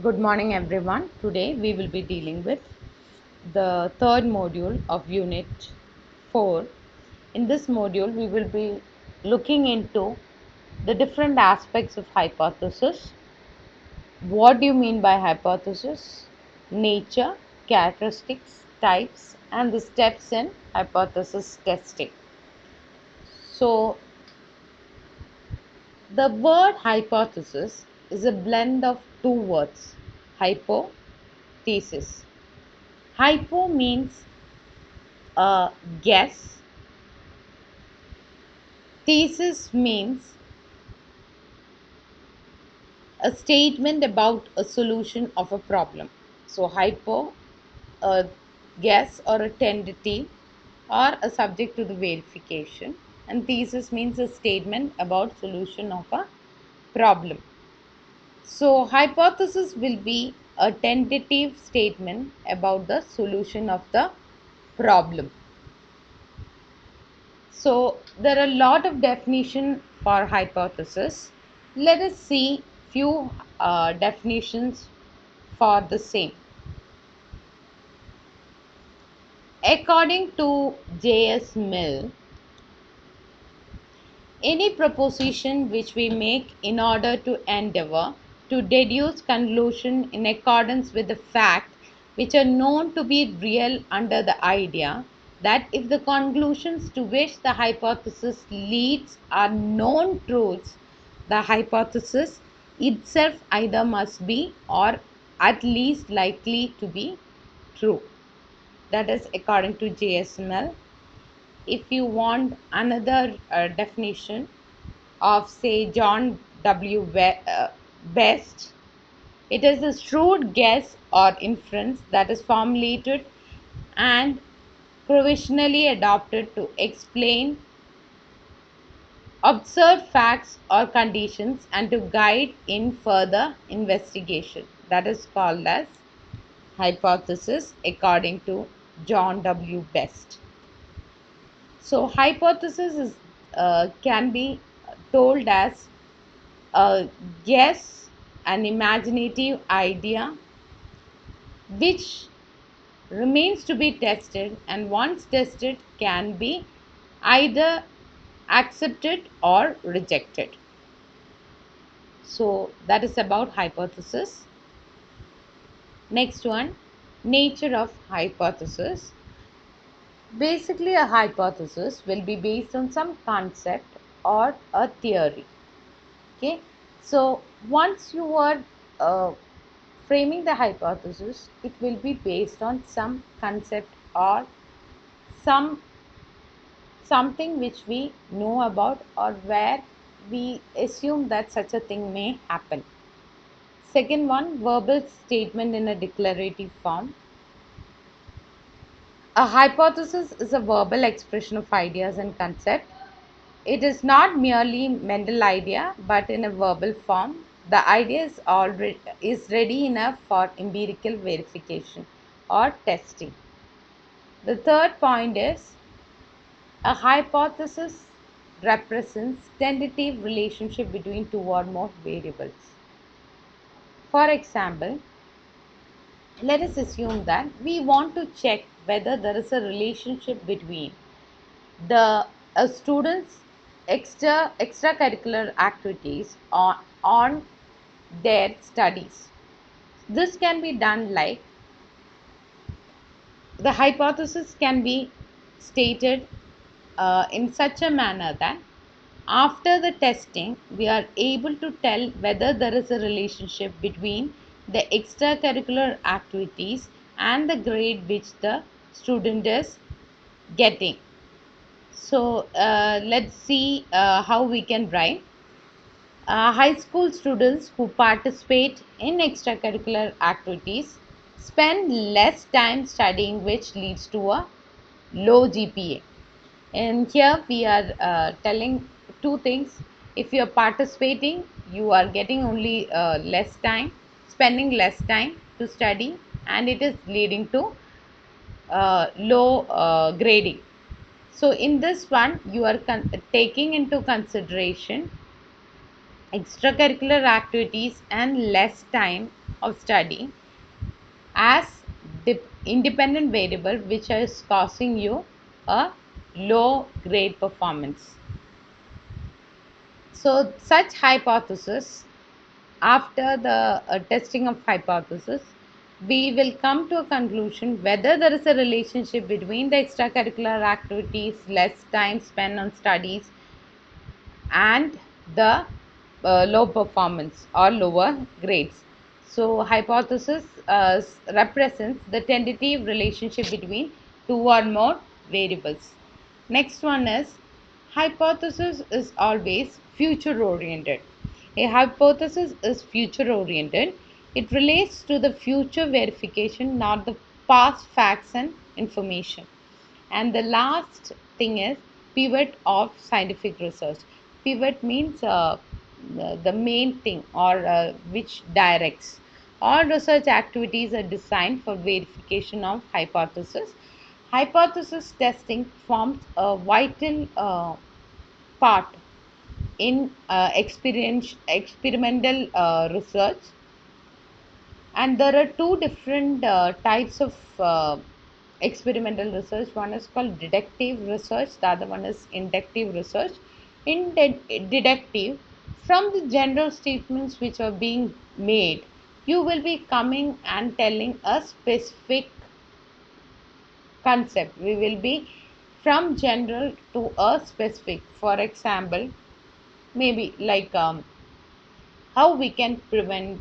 Good morning, everyone. Today we will be dealing with the third module of Unit 4. In this module, we will be looking into the different aspects of hypothesis. What do you mean by hypothesis? Nature, characteristics, types, and the steps in hypothesis testing. So, the word hypothesis is a blend of two words, hypo, thesis. Hypo means a guess. Thesis means a statement about a solution of a problem. So, hypo, a guess or a tentative, or a subject to the verification. And thesis means a statement about solution of a problem. So, hypothesis will be a tentative statement about the solution of the problem. So there are a lot of definition for hypothesis. Let us see few definitions for the same. According to J.S. Mill, any proposition which we make in order to endeavor to deduce conclusion in accordance with the fact which are known to be real under the idea that if the conclusions to which the hypothesis leads are known truths, the hypothesis itself either must be or at least likely to be true. That is according to J.S. Mill. If you want another definition of, say, John W. Best, it is a shrewd guess or inference that is formulated and provisionally adopted to explain observed facts or conditions and to guide in further investigation. That is called as hypothesis according to John W. Best. So, hypothesis is, can be told as a guess, an imaginative idea which remains to be tested, and once tested can be either accepted or rejected. So, that is about hypothesis. Next one, nature of hypothesis. Basically, a hypothesis will be based on some concept or a theory. Okay, so once you are framing the hypothesis, it will be based on some concept or some something which we know about or where we assume that such a thing may happen. Second one, verbal statement in a declarative form. A hypothesis is a verbal expression of ideas and concept. It is not merely mental idea, but in a verbal form. The idea is ready enough for empirical verification or testing. The third point is a hypothesis represents tentative relationship between two or more variables. For example, let us assume that we want to check whether there is a relationship between the students extracurricular activities on their studies. This can be done like the hypothesis can be stated in such a manner that after the testing we are able to tell whether there is a relationship between the extracurricular activities and the grade which the student is getting. So let's see how we can write. High school students who participate in extracurricular activities spend less time studying, which leads to a low GPA. And here we are telling two things. If you are participating, you are getting only less time, spending less time to study, and it is leading to low grading. So, in this one, you are taking into consideration extracurricular activities and less time of study as independent variable which is causing you a low grade performance. So such hypothesis, after the testing of hypothesis, we will come to a conclusion whether there is a relationship between the extracurricular activities, less time spent on studies, and the low performance or lower grades. So, hypothesis represents the tentative relationship between two or more variables. Next one is hypothesis is always future oriented. A hypothesis is future oriented. It relates to the future verification, not the past facts and information. And the last thing is pivot of scientific research. Pivot means the main thing or which directs. All research activities are designed for verification of hypothesis. Hypothesis testing forms a vital part in experimental research, and there are two different types of experimental research. One is called deductive research, the other one is inductive research. In deductive, from the general statements which are being made, you will be coming and telling a specific concept. We will be from general to a specific. For example, maybe like how we can prevent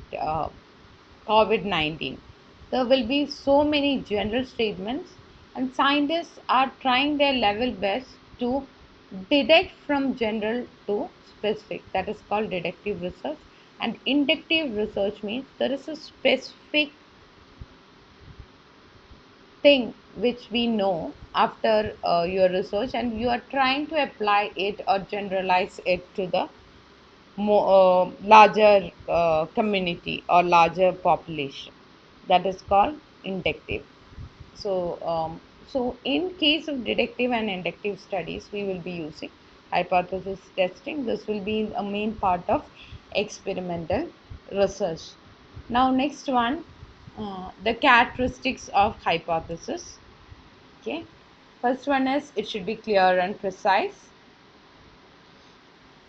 COVID 19. There will be so many general statements, and scientists are trying their level best to detect from general to specific. That is called deductive research. And inductive research means there is a specific thing which we know after your research, and you are trying to apply it or generalize it to the more, larger community or larger population. That is called inductive. So, so in case of deductive and inductive studies, we will be using hypothesis testing. This will be a main part of experimental research. Now, next one, the characteristics of hypothesis. Okay, first one is it should be clear and precise.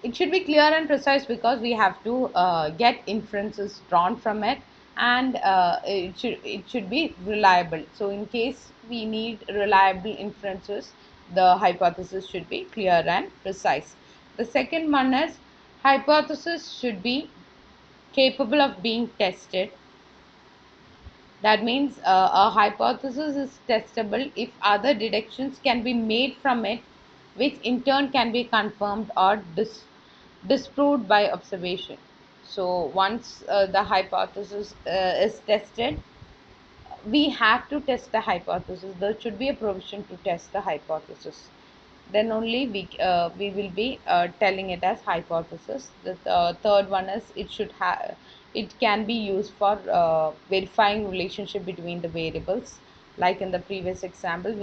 It should be clear and precise because we have to get inferences drawn from it, and it should be reliable. So in case we need reliable inferences, the hypothesis should be clear and precise. The second one is hypothesis should be capable of being tested. That means a hypothesis is testable if other deductions can be made from it, which in turn can be confirmed or disproved by observation. So, once the hypothesis is tested, we have to test the hypothesis. There should be a provision to test the hypothesis. Then only we will be telling it as hypothesis. The third one is it can be used for verifying relationship between the variables. Like in the previous example,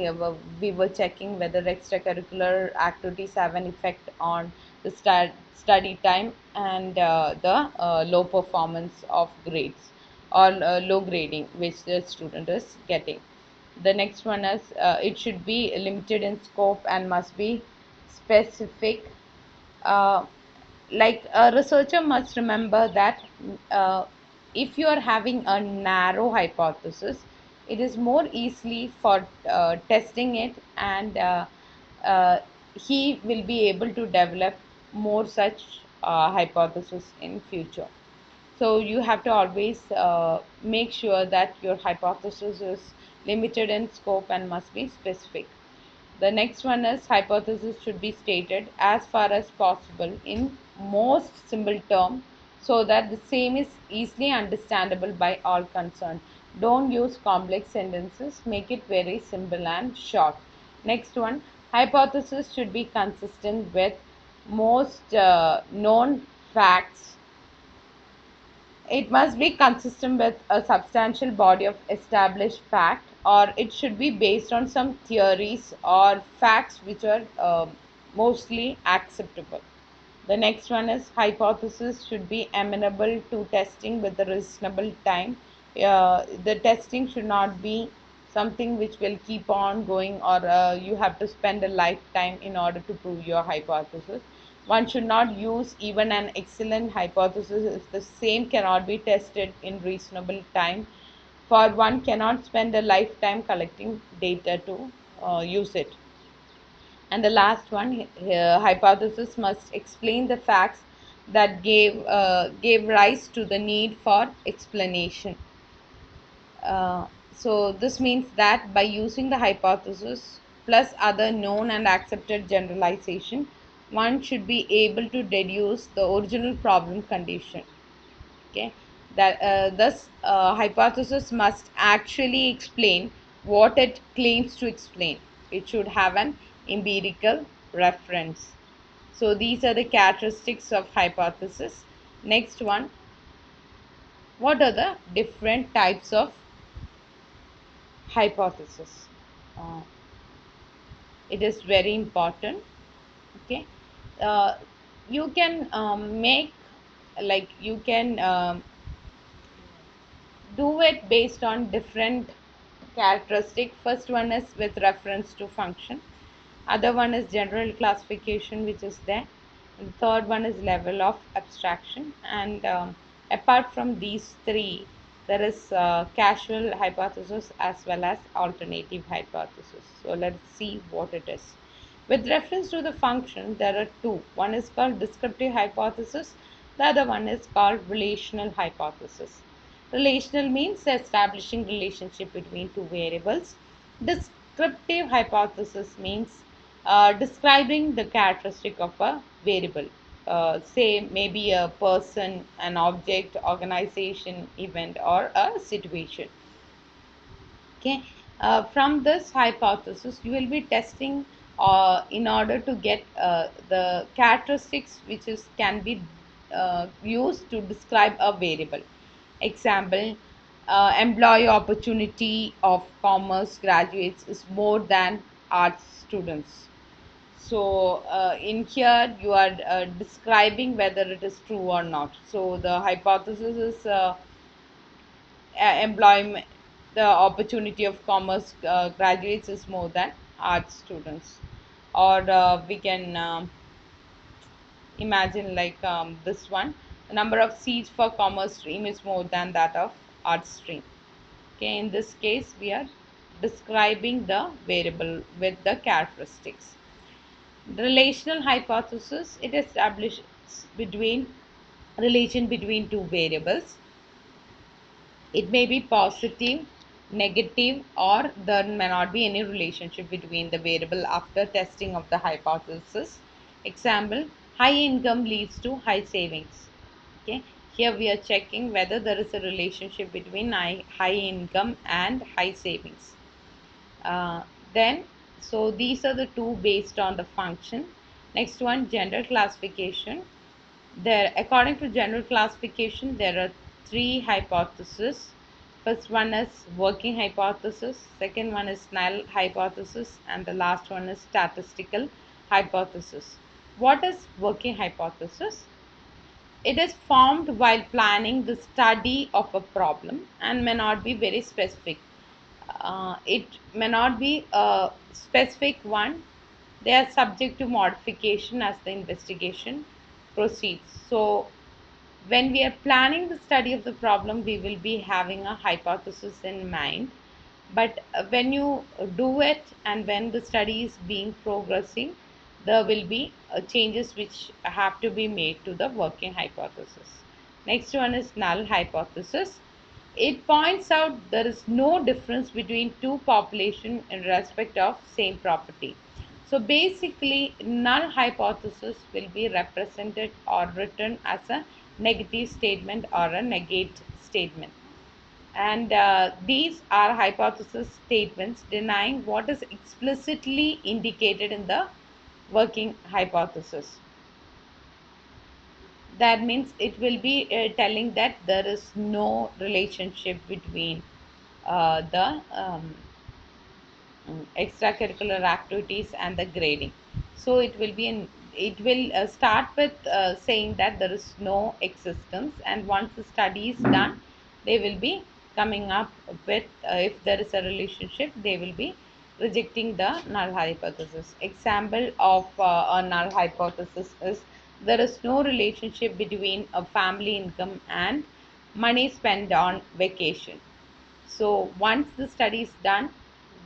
we were checking whether extracurricular activities have an effect on the study time and the low performance of grades or low grading which the student is getting. The next one is it should be limited in scope and must be specific. Uh, like a researcher must remember that uh, if you are having a narrow hypothesis, it is more easily for testing it, and uh, he will be able to develop more such hypothesis in future. So you have to always make sure that your hypothesis is limited in scope and must be specific. The next one is hypothesis should be stated as far as possible in most simple term so that the same is easily understandable by all concerned. Don't use complex sentences, make it very simple and short. Next one, hypothesis should be consistent with most known facts. It must be consistent with a substantial body of established fact, or it should be based on some theories or facts which are mostly acceptable. The next one is hypothesis should be amenable to testing with a reasonable time. The testing should not be something which will keep on going, or you have to spend a lifetime in order to prove your hypothesis. One should not use even an excellent hypothesis if the same cannot be tested in reasonable time, for one cannot spend a lifetime collecting data to use it. And the last one, hypothesis must explain the facts that gave rise to the need for explanation. So this means that by using the hypothesis plus other known and accepted generalization, one should be able to deduce the original problem condition. Okay, that thus hypothesis must actually explain what it claims to explain. It should have an empirical reference. So these are the characteristics of hypothesis. Next one, what are the different types of hypothesis? uh, it is very important. Okay, uh, you can make, like you can do it based on different characteristic. First one is with reference to function, other one is general classification which is there, and the third one is level of abstraction. And apart from these three, there is causal hypothesis as well as alternative hypothesis. So let's see what it is. With reference to the function, there are two. One is called descriptive hypothesis, the other one is called relational hypothesis. Relational means establishing relationship between two variables. Descriptive hypothesis means describing the characteristic of a variable. Say maybe a person, an object, organization, event, or a situation. Okay, from this hypothesis, you will be testing in order to get the characteristics which is can be used to describe a variable. Example, employee opportunity of commerce graduates is more than arts students. So in here you are describing whether it is true or not. So the hypothesis is employment, the opportunity of commerce graduates is more than arts students. Or we can imagine like this one, the number of seats for commerce stream is more than that of arts stream. Okay, in this case we are describing the variable with the characteristics. Relational hypothesis, it establishes between relation between two variables. It may be positive, negative, or there may not be any relationship between the variable after testing of the hypothesis. Example, high income leads to high savings. Okay, here we are checking whether there is a relationship between high income and high savings. Then, so these are the two based on the function. Next one, gender classification. There, according to general classification, there are three hypotheses. First one is working hypothesis, second one is null hypothesis, and the last one is statistical hypothesis. What is working hypothesis? It is formed while planning the study of a problem and may not be very specific. It may not be a specific one. They are subject to modification as the investigation proceeds. So when we are planning the study of the problem, we will be having a hypothesis in mind. But when you do it and when the study is being progressing, there will be changes which have to be made to the working hypothesis. Next one is null hypothesis. It points out there is no difference between two population in respect of same property. So basically, null hypothesis will be represented or written as a negative statement or a negate statement. And these are hypothesis statements denying what is explicitly indicated in the working hypothesis. That means it will be telling that there is no relationship between the extracurricular activities and the grading. So it will be it will start with saying that there is no existence, and once the study is done, they will be coming up with if there is a relationship, they will be rejecting the null hypothesis. Example of a null hypothesis is there is no relationship between a family income and money spent on vacation. So once the study is done,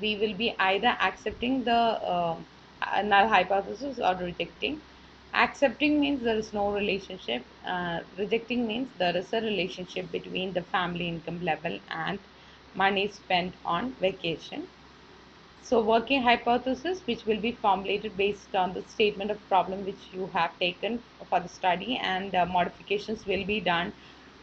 we will be either accepting the null hypothesis or rejecting. Accepting means there is no relationship. Rejecting means there is a relationship between the family income level and money spent on vacation. So working hypothesis, which will be formulated based on the statement of problem which you have taken for the study, and modifications will be done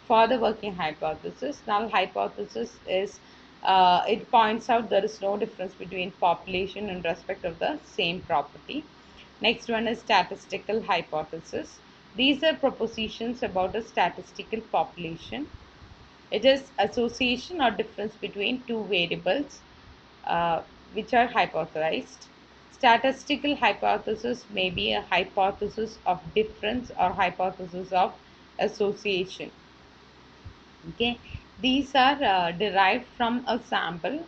for the working hypothesis. Null hypothesis is it points out there is no difference between population in respect of the same property. Next one is statistical hypothesis. These are propositions about a statistical population. It is association or difference between two variables uh, which are hypothesized. Statistical hypothesis may be a hypothesis of difference or hypothesis of association. Okay, these are derived from a sample,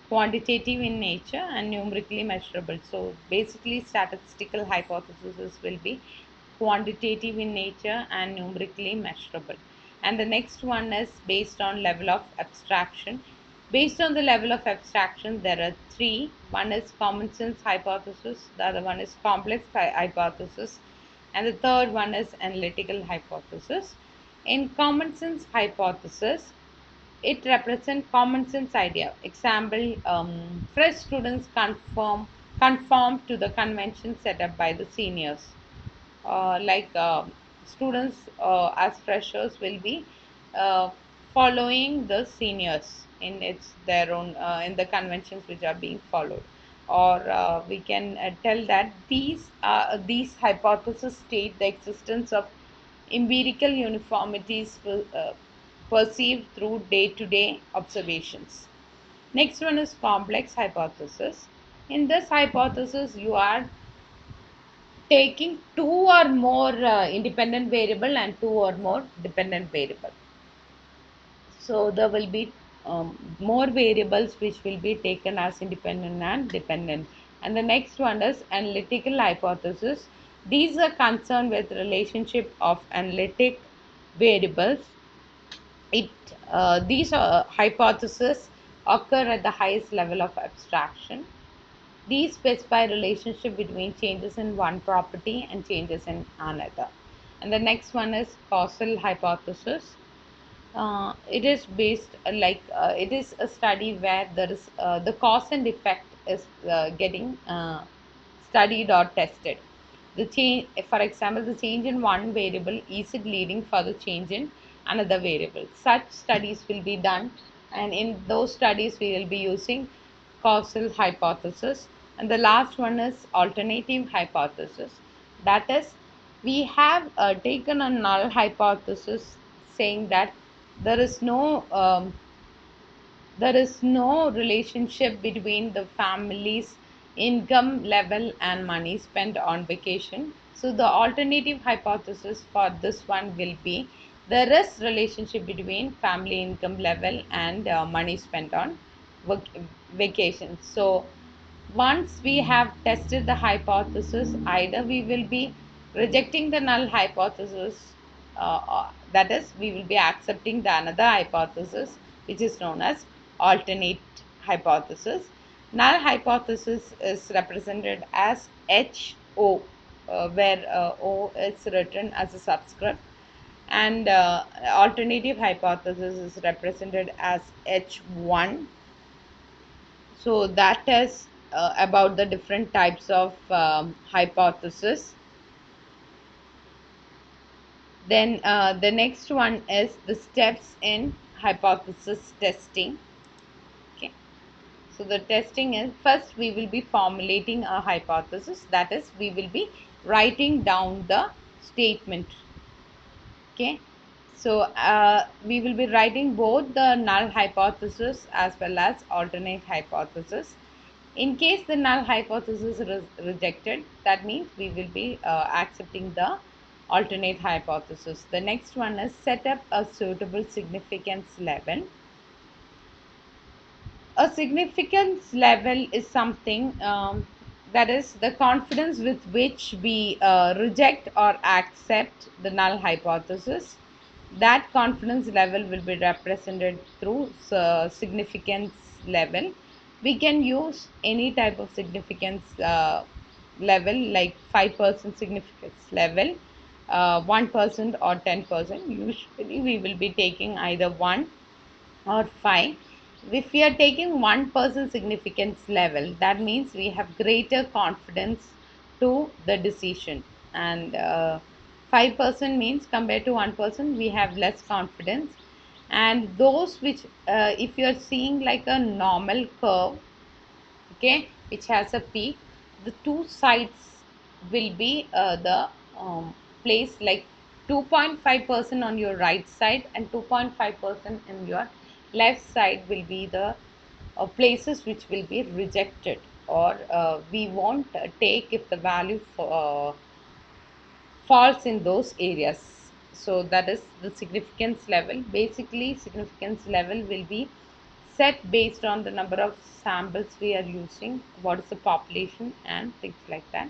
quantitative in nature and numerically measurable. So basically statistical hypotheses will be quantitative in nature and numerically measurable. And the next one is based on level of abstraction. Based on the level of abstraction, there are three. One is common sense hypothesis, the other one is complex hypothesis, and the third one is analytical hypothesis. In common sense hypothesis, it represents common sense idea. Example, fresh students conform to the convention set up by the seniors. Like students as freshers will be uh, following the seniors in its their own in the conventions which are being followed. Or we can tell that these hypotheses state the existence of empirical uniformities perceived through day-to-day observations. Next one is complex hypothesis. In this hypothesis, you are taking two or more independent variable and two or more dependent variable. So there will be more variables which will be taken as independent and dependent. And the next one is analytical hypothesis. These are concerned with relationship of analytic variables. It These hypotheses occur at the highest level of abstraction. These specify relationship between changes in one property and changes in another. And the next one is causal hypothesis. It is based it is a study where there is the cause and effect is getting studied or tested. The change, for example, the change in one variable, is it leading for the change in another variable? Such studies will be done, and in those studies we will be using causal hypothesis. And the last one is alternative hypothesis. That is, we have taken a null hypothesis saying that there is no relationship between the family's income level and money spent on vacation. So the alternative hypothesis for this one will be there is relationship between family income level and money spent on vacation. So once we have tested the hypothesis, either we will be rejecting the null hypothesis, that is, we will be accepting the another hypothesis, which is known as alternate hypothesis. Null hypothesis is represented as HO, where O is written as a subscript, and alternative hypothesis is represented as H1. So that is about the different types of hypothesis. Then the next one is the steps in hypothesis testing. Okay. So the testing is, first we will be formulating a hypothesis. That is, we will be writing down the statement. Okay. So we will be writing both the null hypothesis as well as alternate hypothesis. In case the null hypothesis is rejected, that means we will be accepting the alternate hypothesis. The next one is set up a suitable significance level. A significance level is something that is the confidence with which we reject or accept the null hypothesis. That confidence level will be represented through significance level. We can use any type of significance level, like 5% significance level, 1% or 10%. Usually we will be taking either 1 or 5. If we are taking 1% significance level, that means we have greater confidence to the decision, and 5% means compared to 1% we have less confidence. And those which, if you are seeing like a normal curve, okay, which has a peak, the two sides will be the place, like 2.5% on your right side and 2.5% in your left side will be the places which will be rejected, or we won't take if the value falls in those areas. So that is the significance level. Basically, significance level will be set based on the number of samples we are using, what is the population, and things like that.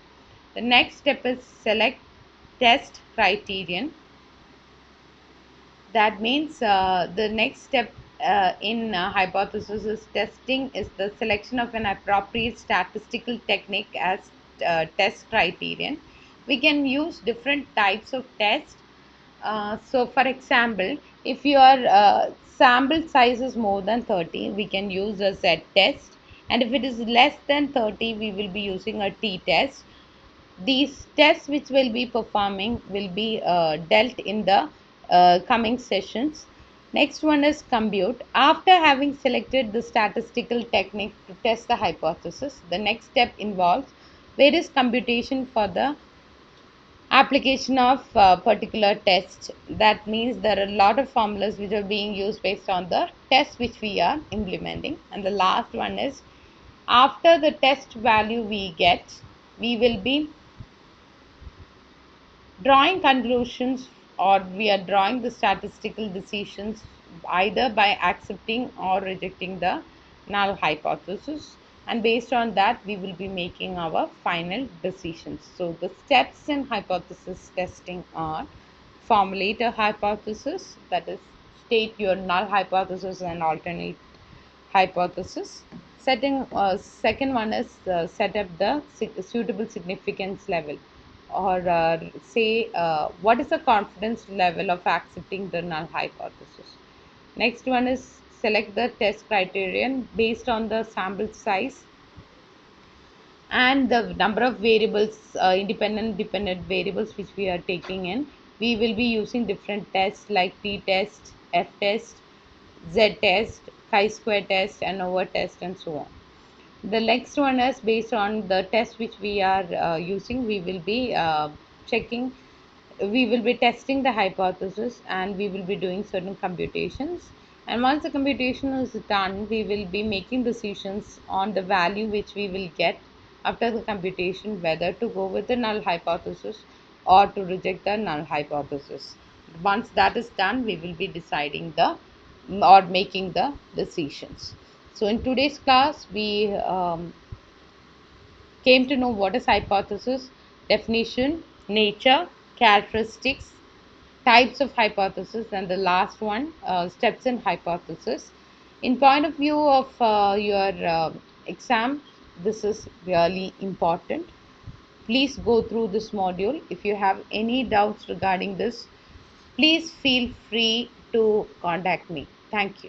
The next step is select test criterion. That means the next step in hypothesis is testing is the selection of an appropriate statistical technique as test criterion. We can use different types of tests. So for example, if your sample size is more than 30, we can use a Z test, and if it is less than 30, we will be using a T test. These tests which we'll be performing will be dealt in the coming sessions. Next one is compute. After having selected the statistical technique to test the hypothesis, the next step involves various computation for the application of particular test. That means there are a lot of formulas which are being used based on the test which we are implementing. And the last one is, after the test value we get, we will be drawing conclusions, or we are drawing the statistical decisions either by accepting or rejecting the null hypothesis, and based on that we will be making our final decisions. So the steps in hypothesis testing are: formulate a hypothesis, that is, state your null hypothesis and alternate hypothesis. Second one is set up the suitable significance level, or say what is the confidence level of accepting the null hypothesis. Next one is select the test criterion based on the sample size and the number of variables, independent dependent variables which we are taking in. We will be using different tests like T test, F test, Z test, chi-square test, ANOVA test, and so on. The next one is based on the test which we are using. We will be checking, we will be testing the hypothesis, and we will be doing certain computations. And once the computation is done, we will be making decisions on the value which we will get after the computation, whether to go with the null hypothesis or to reject the null hypothesis. Once that is done, we will be deciding the or making the decisions. So in today's class, we came to know what is hypothesis, definition, nature, characteristics, types of hypothesis, and the last one, steps in hypothesis. In point of view of your exam, this is really important. Please go through this module. If you have any doubts regarding this, please feel free to contact me. Thank you.